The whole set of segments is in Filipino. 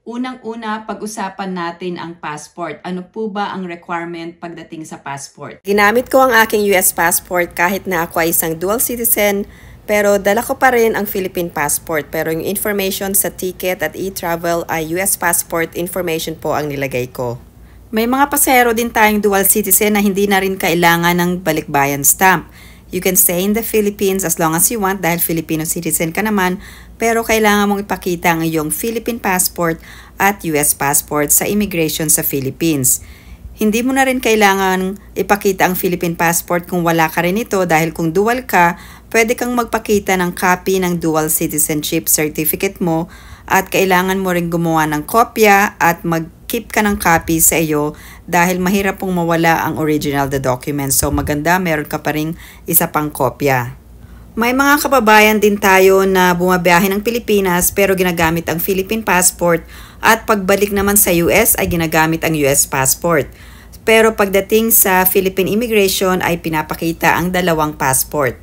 Unang-una, pag-usapan natin ang passport. Ano po ba ang requirement pagdating sa passport? Ginamit ko ang aking US passport kahit na ako ay isang dual citizen, pero dala ko pa rin ang Philippine passport. Pero yung information sa ticket at e-travel ay US passport information po ang nilagay ko. May mga pasahero din tayong dual citizen na hindi na rin kailangan ng balikbayan stamp. You can stay in the Philippines as long as you want dahil Filipino citizen ka naman, pero kailangan mong ipakita ang iyong Philippine passport at US passport sa immigration sa Philippines. Hindi mo na rin kailangan ipakita ang Philippine passport kung wala ka rin ito dahil kung dual ka, pwede kang magpakita ng copy ng dual citizenship certificate mo at kailangan mo rin gumawa ng kopya at mag-keep ka ng copy sa iyo dahil mahirap pong mawala ang original the document. So maganda, meron ka pa rin isa pang kopya. May mga kababayan din tayo na bumabiyahe ng Pilipinas pero ginagamit ang Philippine passport at pagbalik naman sa US ay ginagamit ang US passport. Pero pagdating sa Philippine immigration ay pinapakita ang dalawang passport.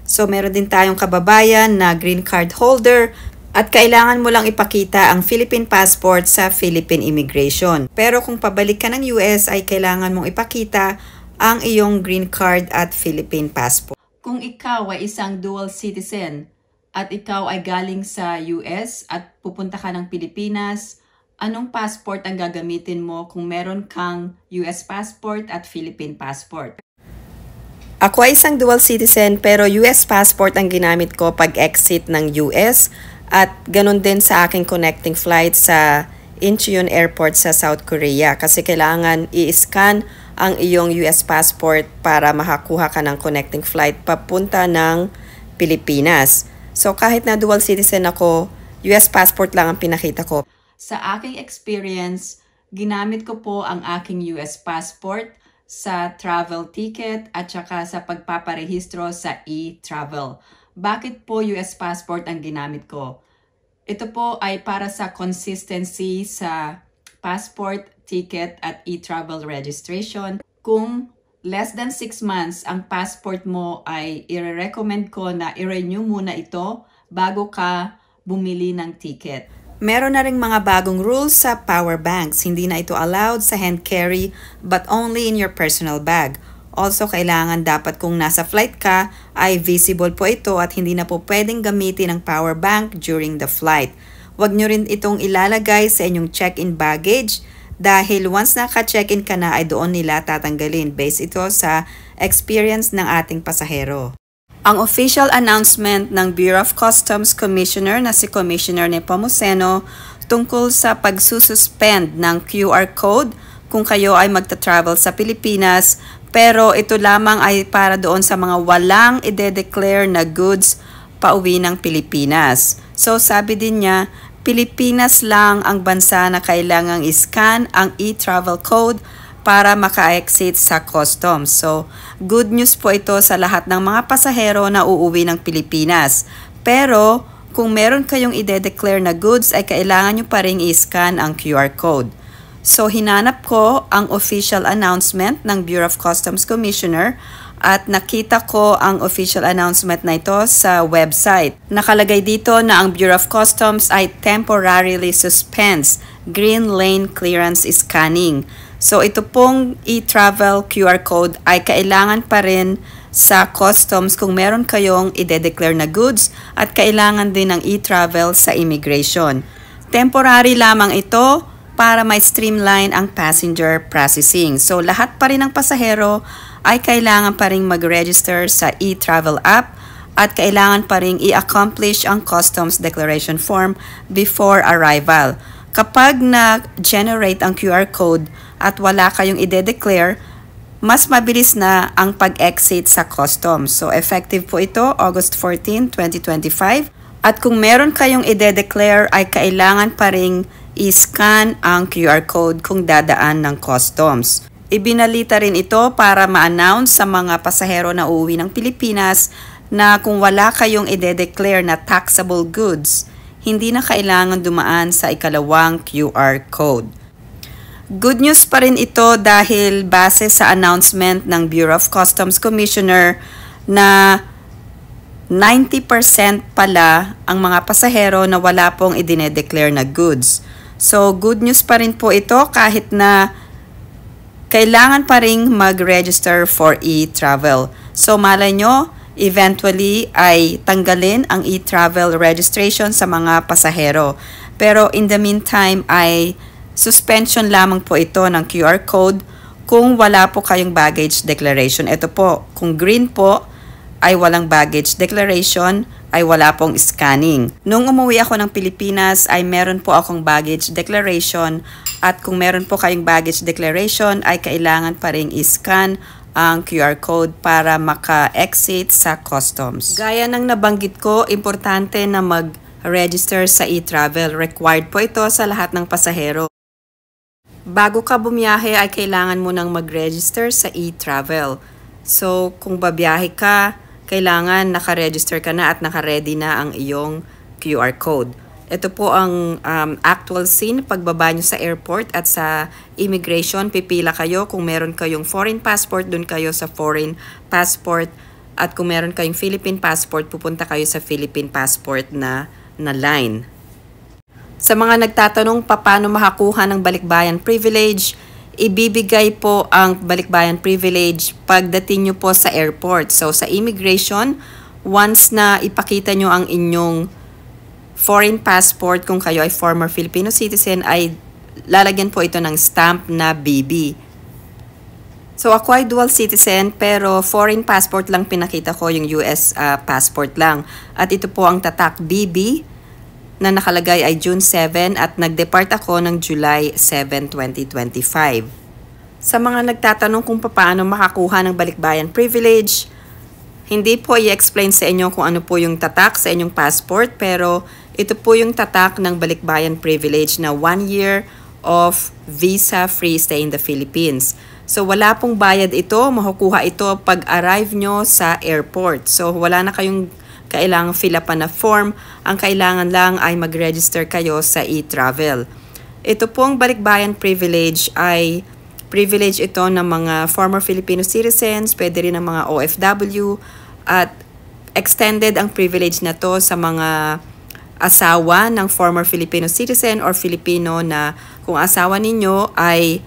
So meron din tayong kababayan na green card holder at kailangan mo lang ipakita ang Philippine passport sa Philippine immigration. Pero kung pabalik ka ng US ay kailangan mong ipakita ang iyong green card at Philippine passport. Kung ikaw ay isang dual citizen at ikaw ay galing sa US at pupunta ka ng Pilipinas, anong passport ang gagamitin mo kung meron kang US passport at Philippine passport? Ako ay isang dual citizen pero US passport ang ginamit ko pag exit ng US at ganun din sa aking connecting flight sa Incheon Airport sa South Korea kasi kailangan i-scan ang iyong US passport para makakuha ka ng connecting flight papunta ng Pilipinas. So kahit na dual citizen ako, US passport lang ang pinakita ko. Sa aking experience, ginamit ko po ang aking US passport sa travel ticket at saka sa pagpaparehistro sa e-travel. Bakit po US passport ang ginamit ko? Ito po ay para sa consistency sa passport, ticket at e-travel registration. Kung less than 6 months ang passport mo ay i-recommend ko na i-renew muna ito bago ka bumili ng ticket. Meron na ring mga bagong rules sa power banks. Hindi na ito allowed sa hand carry but only in your personal bag. Also, kailangan dapat kung nasa flight ka ay visible po ito at hindi na po pwedeng gamitin ang power bank during the flight. Huwag nyo rin itong ilalagay sa inyong check-in baggage dahil once naka-check-in ka na ay doon nila tatanggalin based ito sa experience ng ating pasahero. Ang official announcement ng Bureau of Customs Commissioner na si Commissioner Nepomuceno tungkol sa pagsususpend ng QR code kung kayo ay magta-travel sa Pilipinas, pero ito lamang ay para doon sa mga walang ide-declare na goods pauwi ng Pilipinas. So sabi din niya, Pilipinas lang ang bansa na kailangang i-scan ang e-travel code para maka-exit sa customs. So good news po ito sa lahat ng mga pasahero na uuwi ng Pilipinas. Pero kung meron kayong ide-declare na goods ay kailangan nyo pa rin i-scan ang QR code. So hinanap ko ang official announcement ng Bureau of Customs Commissioner at nakita ko ang official announcement na ito sa website. Nakalagay dito na ang Bureau of Customs ay temporarily suspends green lane clearance scanning. So ito pong e-travel QR code ay kailangan pa rin sa customs kung meron kayong ide-declare na goods at kailangan din ng e-travel sa immigration. Temporary lamang ito para may streamline ang passenger processing. So lahat pa rin ng pasahero ay kailangan pa rin mag-register sa e-travel app at kailangan pa rin i-accomplish ang customs declaration form before arrival. Kapag na-generate ang QR code at wala kayong ide-declare, mas mabilis na ang pag-exit sa customs. So effective po ito August 14, 2025. At kung meron kayong ide-declare ay kailangan pa rin i-scan ang QR code kung dadaan ng customs. Ibinalita rin ito para ma-announce sa mga pasahero na uuwi ng Pilipinas na kung wala kayong ide-declare na taxable goods, hindi na kailangan dumaan sa ikalawang QR code. Good news pa rin ito dahil base sa announcement ng Bureau of Customs Commissioner na 90% pala ang mga pasahero na wala pong idine-declare na goods. So, good news pa rin po ito kahit na kailangan pa rin mag-register for e-travel. So, malay nyo, eventually ay tanggalin ang e-travel registration sa mga pasahero. Pero in the meantime ay suspension lamang po ito ng QR code kung wala po kayong baggage declaration. Ito po, kung green po ay walang baggage declaration, ay wala pong scanning. Nung umuwi ako ng Pilipinas ay meron po akong baggage declaration at kung meron po kayong baggage declaration ay kailangan pa rin i-scan ang QR code para maka-exit sa customs. Gaya ng nabanggit ko, importante na mag-register sa e-travel. Required po ito sa lahat ng pasahero. Bago ka bumiyahe ay kailangan mo nang mag-register sa e-travel. So, kung babiyahe ka, kailangan naka-register ka na at naka-ready na ang iyong QR code. Ito po ang actual scene pagbaba nyo sa airport at sa immigration. Pipila kayo. Kung meron kayong foreign passport, dun kayo sa foreign passport. At kung meron kayong Philippine passport, pupunta kayo sa Philippine passport na line. Sa mga nagtatanong paano makakuha ng balikbayan privilege, ibibigay po ang balikbayan privilege pagdating nyo po sa airport. So, sa immigration, once na ipakita nyo ang inyong foreign passport, kung kayo ay former Filipino citizen, ay lalagyan po ito ng stamp na BB. So, ako ay dual citizen, pero foreign passport lang pinakita ko, yung US passport lang. At ito po ang tatak BB na nakalagay ay June 7 at nag-depart ako ng July 7, 2025. Sa mga nagtatanong kung paano makakuha ng balikbayan privilege, hindi po i-explain sa inyo kung ano po yung tatak sa inyong passport, pero ito po yung tatak ng balikbayan privilege na 1 year of visa-free stay in the Philippines. So, wala pong bayad ito, makukuha ito pag-arrive nyo sa airport. So, wala na kayong kailangan fill up na form. Ang kailangan lang ay mag-register kayo sa e-travel. Ito pong balikbayan privilege ay privilege ito ng mga former Filipino citizens, pwede rin ng mga OFW, at extended ang privilege na to sa mga asawa ng former Filipino citizen or Filipino na kung asawa ninyo ay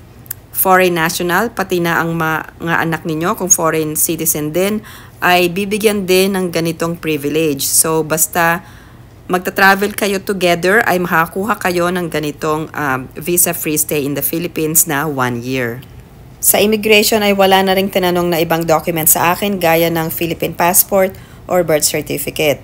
foreign national, pati na ang mga anak ninyo kung foreign citizen din, ay bibigyan din ng ganitong privilege. So, basta magta-travel kayo together, ay makakuha kayo ng ganitong visa-free stay in the Philippines na 1 year. Sa immigration ay wala na ring tinanong na ibang document sa akin gaya ng Philippine passport or birth certificate.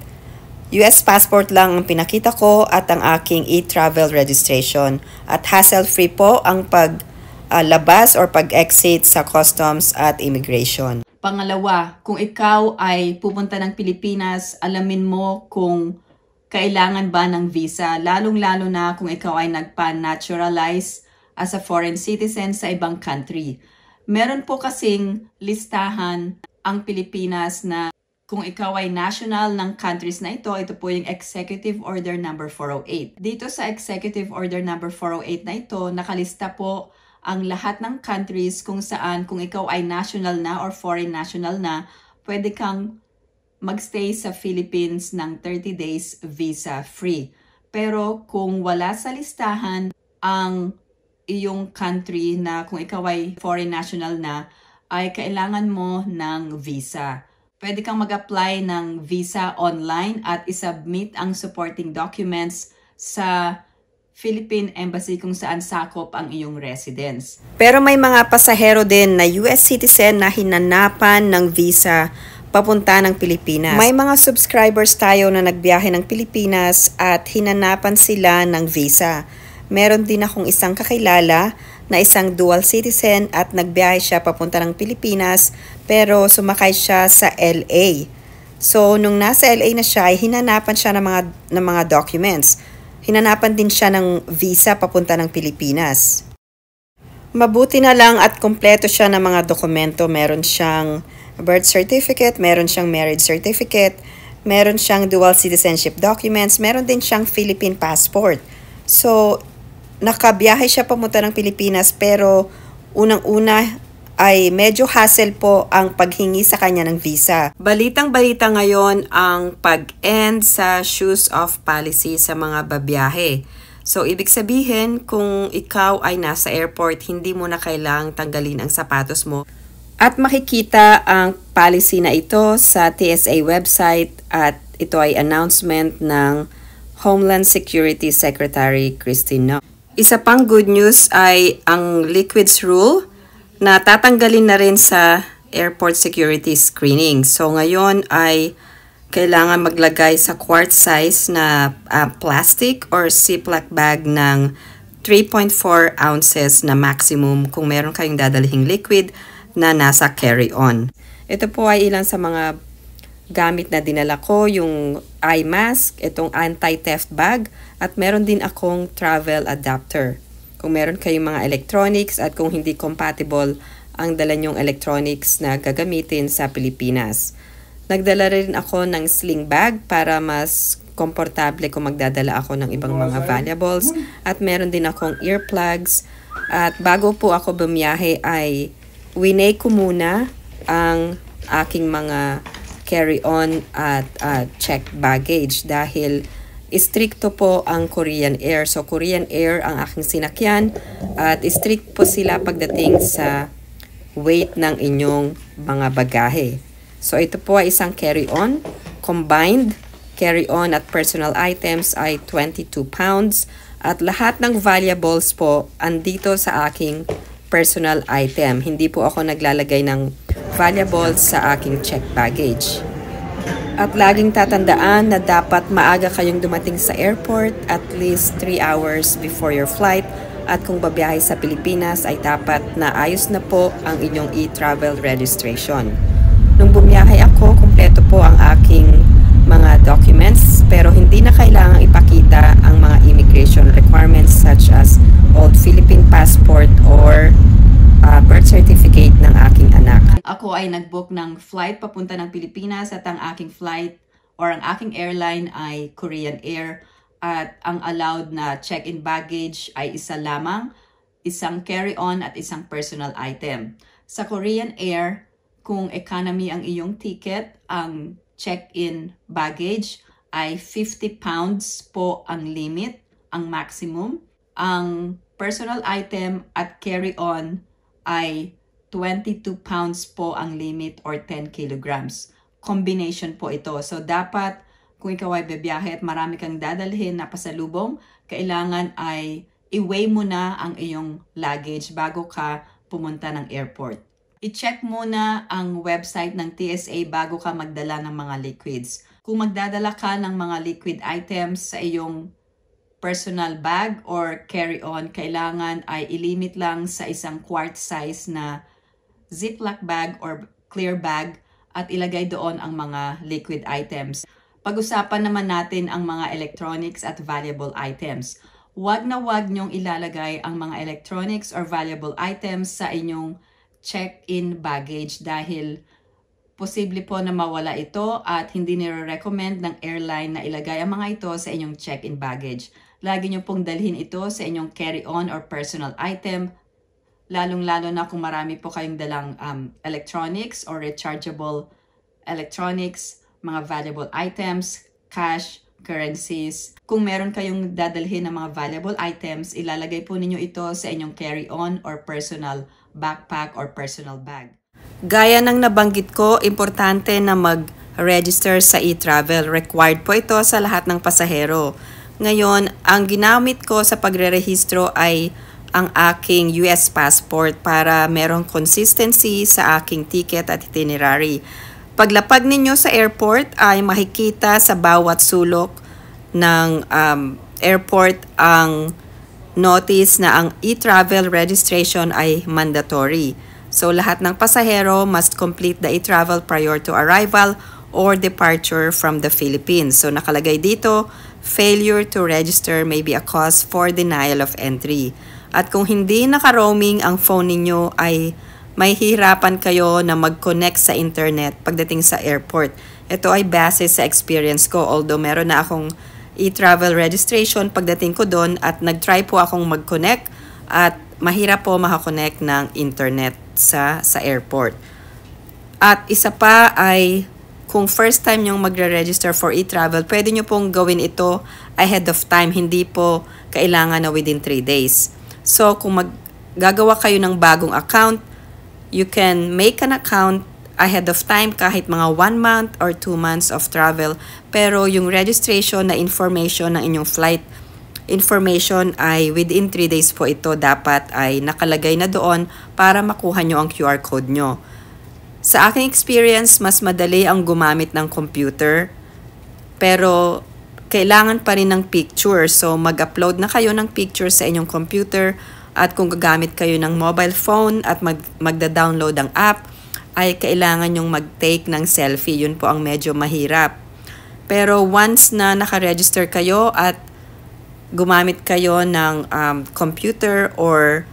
US passport lang ang pinakita ko at ang aking e-travel registration. At hassle-free po ang paglabas or pag-exit sa customs at immigration. Pangalawa, kung ikaw ay pupunta ng Pilipinas, alamin mo kung kailangan ba ng visa, lalong-lalo na kung ikaw ay nagpa-naturalize as a foreign citizen sa ibang country. Meron po kasing listahan ang Pilipinas na kung ikaw ay national ng countries na ito po yung Executive Order number 408. Dito sa Executive Order number 408 na ito, nakalista po ang lahat ng countries kung saan kung ikaw ay national na or foreign national na, pwede kang magstay sa Philippines ng 30 days visa-free. Pero kung wala sa listahan ang iyong country na kung ikaw ay foreign national na, ay kailangan mo ng visa. Pwede kang mag-apply ng visa online at isubmit ang supporting documents sa Philippine Embassy kung saan sakop ang iyong residence. Pero may mga pasahero din na US citizen na hinanapan ng visa papunta ng Pilipinas. May mga subscribers tayo na nagbiyahe ng Pilipinas at hinanapan sila ng visa. Meron din akong isang kakilala na isang dual citizen at nagbiyahe siya papunta ng Pilipinas pero sumakay siya sa LA. So, nung nasa LA na siya, ay hinanapan siya ng mga documents. Hinanapan din siya ng visa papunta ng Pilipinas. Mabuti na lang at kompleto siya ng mga dokumento. Meron siyang birth certificate, meron siyang marriage certificate, meron siyang dual citizenship documents, meron din siyang Philippine passport. So, nakabiyahe siya papunta ng Pilipinas pero unang-una ay medyo hassle po ang paghingi sa kanya ng visa. Balitang-balita ngayon ang pag-end sa shoes off policy sa mga babiyahe. So, ibig sabihin, kung ikaw ay nasa airport, hindi mo na kailangang tanggalin ang sapatos mo. At makikita ang policy na ito sa TSA website at ito ay announcement ng Homeland Security Secretary Christine Nock. Isa pang good news ay ang liquids rule na tatanggalin na rin sa airport security screening. So ngayon ay kailangan maglagay sa quart size na plastic or Ziploc bag ng 3.4 ounces na maximum kung meron kayong dadalhing liquid na nasa carry-on. Ito po ay ilan sa mga gamit na dinala ko, yung eye mask, itong anti-theft bag, at meron din akong travel adapter. Kung meron kayong mga electronics at kung hindi compatible ang dala nyong electronics na gagamitin sa Pilipinas. Nagdala rin ako ng sling bag para mas komportable kung magdadala ako ng ibang mga valuables. At meron din akong earplugs. At bago po ako bumiyahe ay winay ko muna ang aking mga carry-on at checked baggage dahil stricto po ang Korean Air. So Korean Air ang aking sinakyan at strict po sila pagdating sa weight ng inyong mga bagahe. So ito po ay isang carry-on. Combined carry-on at personal items ay 22 pounds. At lahat ng valuables po andito sa aking personal item. Hindi po ako naglalagay ng valuables sa aking checked baggage. At laging tatandaan na dapat maaga kayong dumating sa airport at least 3 hours before your flight. At kung babiyahe sa Pilipinas ay dapat na ayos na po ang inyong e-travel registration. Nung bumiyahe ako, kumpleto po ang aking mga documents pero hindi na kailangang ipakita ang mga immigration requirements such as old Philippine passport or birth certificate ng aking anak. Ako ay nag-book ng flight papunta ng Pilipinas at ang aking flight or ang aking airline ay Korean Air at ang allowed na check-in baggage ay isa lamang, isang carry-on at isang personal item. Sa Korean Air, kung economy ang iyong ticket, ang check-in baggage ay 50 pounds po ang limit, ang maximum. Ang personal item at carry-on ay 22 pounds po ang limit or 10 kilograms. Combination po ito. So dapat kung ikaw ay bibiyahe at marami kang dadalhin na pasalubong, kailangan ay i-weigh mo na ang iyong luggage bago ka pumunta ng airport. I-check muna ang website ng TSA bago ka magdala ng mga liquids. Kung magdadala ka ng mga liquid items sa iyong personal bag or carry-on, kailangan ay ilimit lang sa isang quart size na Ziploc bag or clear bag at ilagay doon ang mga liquid items. Pag-usapan naman natin ang mga electronics at valuable items. Huwag na huwag niyong ilalagay ang mga electronics or valuable items sa inyong check-in baggage dahil posible po na mawala ito at hindi nire-recommend ng airline na ilagay ang mga ito sa inyong check-in baggage. Lagi niyo pong dalhin ito sa inyong carry-on or personal item, lalong-lalo na kung marami po kayong dalang electronics or rechargeable electronics, mga valuable items, cash, currencies. Kung meron kayong dadalhin ng mga valuable items, ilalagay po ninyo ito sa inyong carry-on or personal backpack or personal bag. Gaya ng nabanggit ko, importante na mag-register sa e-travel. Required po ito sa lahat ng pasahero. Ngayon, ang ginamit ko sa pagre-rehistro ay ang aking US passport para merong consistency sa aking ticket at itinerary. Paglapag ninyo sa airport ay makikita sa bawat sulok ng airport ang notice na ang e-travel registration ay mandatory. So lahat ng pasahero must complete the e-travel prior to arrival or departure from the Philippines. So nakalagay dito, failure to register may be a cause for denial of entry. At kung hindi naka-roaming ang phone ninyo ay may hirapan kayo na mag-connect sa internet pagdating sa airport. Ito ay base sa experience ko, although meron na akong e-travel registration pagdating ko doon at nag-try po akong mag-connect at mahirap po makakonect ng internet sa airport. At isa pa ay kung first time yung magre-register for e-travel, pwede nyo pong gawin ito ahead of time. Hindi po kailangan na within 3 days. So, kung gagawa kayo ng bagong account, you can make an account ahead of time kahit mga 1 month or 2 months of travel. Pero yung registration na information ng inyong flight information ay within 3 days po ito dapat ay nakalagay na doon para makuha nyo ang QR code nyo. Sa aking experience, mas madali ang gumamit ng computer, pero kailangan pa rin ng picture. So, mag-upload na kayo ng picture sa inyong computer at kung gagamit kayo ng mobile phone at magda-download ang app, ay kailangan yung mag-take ng selfie. Yun po ang medyo mahirap. Pero once na naka-register kayo at gumamit kayo ng computer or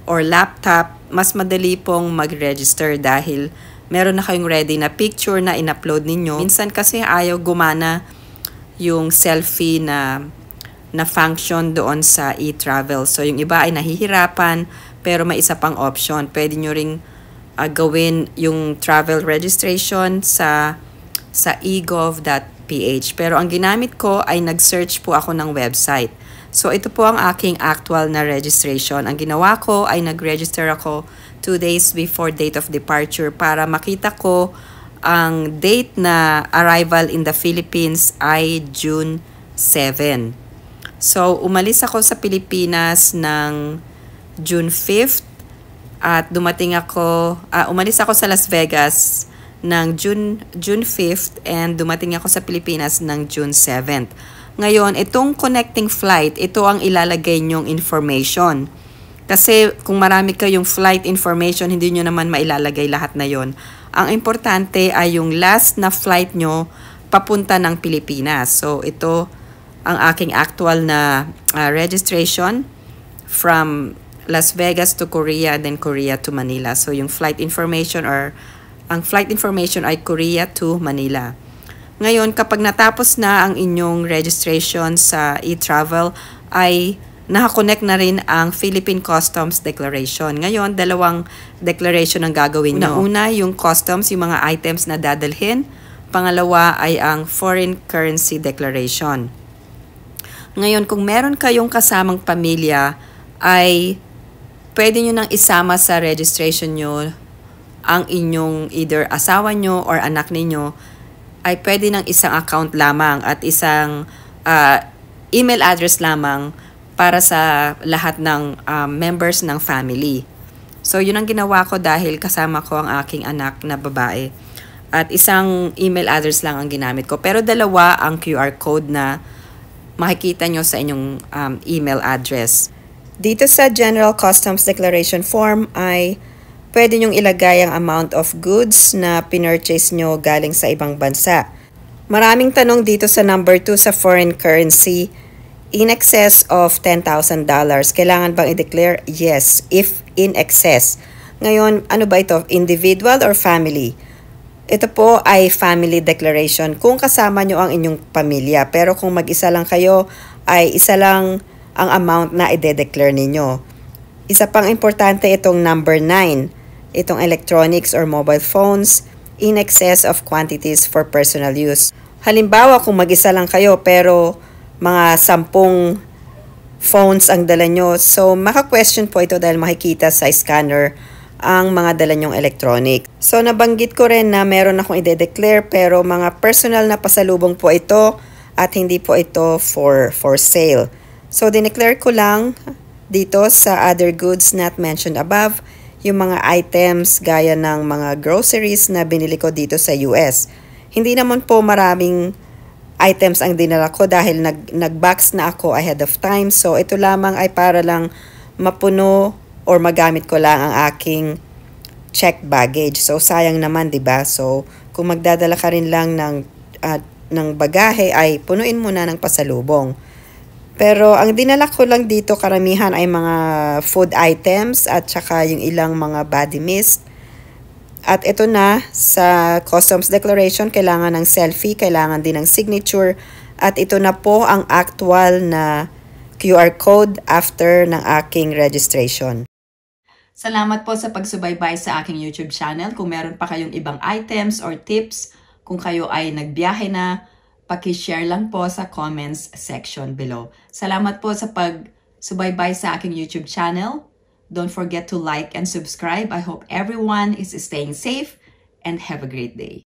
laptop, mas madali pong mag-register dahil meron na kayong ready na picture na in-upload ninyo. Minsan kasi ayaw gumana yung selfie na function doon sa e-travel. So yung iba ay nahihirapan pero may isa pang option. Pwede nyo ring gawin yung travel registration sa egov.ph. Pero ang ginamit ko ay nag-search po ako ng website. So, ito po ang aking actual na registration. Ang ginawa ko ay nag-register ako 2 days before date of departure para makita ko ang date na arrival in the Philippines ay June 7. So, umalis ako sa Pilipinas ng June 5th at umalis ako sa Las Vegas ng June 5th and dumating ako sa Pilipinas ng June 7th. Ngayon, itong connecting flight, ito ang ilalagay nyong information. Kasi kung marami kayong flight information, hindi nyo naman mailalagay lahat na yon. Ang importante ay yung last na flight nyo papunta ng Pilipinas. So, ito ang aking actual na registration from Las Vegas to Korea, then Korea to Manila. So, yung flight information ang flight information ay Korea to Manila. Ngayon, kapag natapos na ang inyong registration sa e-travel, ay nakakonect na rin ang Philippine Customs Declaration. Ngayon, 2 declaration ang gagawin nyo. Una, yung customs, yung mga items na dadalhin. Pangalawa ay ang foreign currency declaration. Ngayon, kung meron kayong kasamang pamilya, ay pwede nyo nang isama sa registration nyo ang inyong either asawa nyo or anak ninyo, ay pwede ng isang account lamang at isang email address lamang para sa lahat ng members ng family. So, yun ang ginawa ko dahil kasama ko ang aking anak na babae. At isang email address lang ang ginamit ko. Pero 2 ang QR code na makikita nyo sa inyong email address. Dito sa General Customs Declaration Form ay pwede nyong ilagay ang amount of goods na pinurchase nyo galing sa ibang bansa. Maraming tanong dito sa number 2 sa foreign currency. In excess of $10,000. Kailangan bang i-declare? Yes, if in excess. Ngayon, ano ba ito? Individual or family? Ito po ay family declaration kung kasama nyo ang inyong pamilya. Pero kung mag-isa lang kayo, ay isa lang ang amount na i-declare ninyo. Isa pang importante itong number 9. Itong electronics or mobile phones in excess of quantities for personal use. Halimbawa, kung mag-isa lang kayo pero mga 10 phones ang dala nyo, so maka-question po ito dahil makikita sa scanner ang mga dala nyong electronic. So nabanggit ko rin na meron akong i-declare pero mga personal na pasalubong po ito at hindi po ito for sale. So dineclare ko lang dito sa other goods not mentioned above yung mga items gaya ng mga groceries na binili ko dito sa US. Hindi naman po maraming items ang dinala ko dahil nag-box na ako ahead of time. So ito lamang ay para lang mapuno or magamit ko lang ang aking checked baggage. So sayang naman, 'di ba? So kung magdadala ka rin lang ng bagahe ay punuin mo na ng pasalubong. Pero ang dinala ko lang dito karamihan ay mga food items at saka yung ilang mga body mist. At ito na sa customs declaration, kailangan ng selfie, kailangan din ng signature. At ito na po ang actual na QR code after ng aking registration. Salamat po sa pagsubaybay sa aking YouTube channel. Kung meron pa kayong ibang items or tips, Kung kayo ay nagbiyahe na, paki-share lang po sa comments section below. Salamat po sa pag-subaybay sa aking YouTube channel. Don't forget to like and subscribe. I hope everyone is staying safe and have a great day.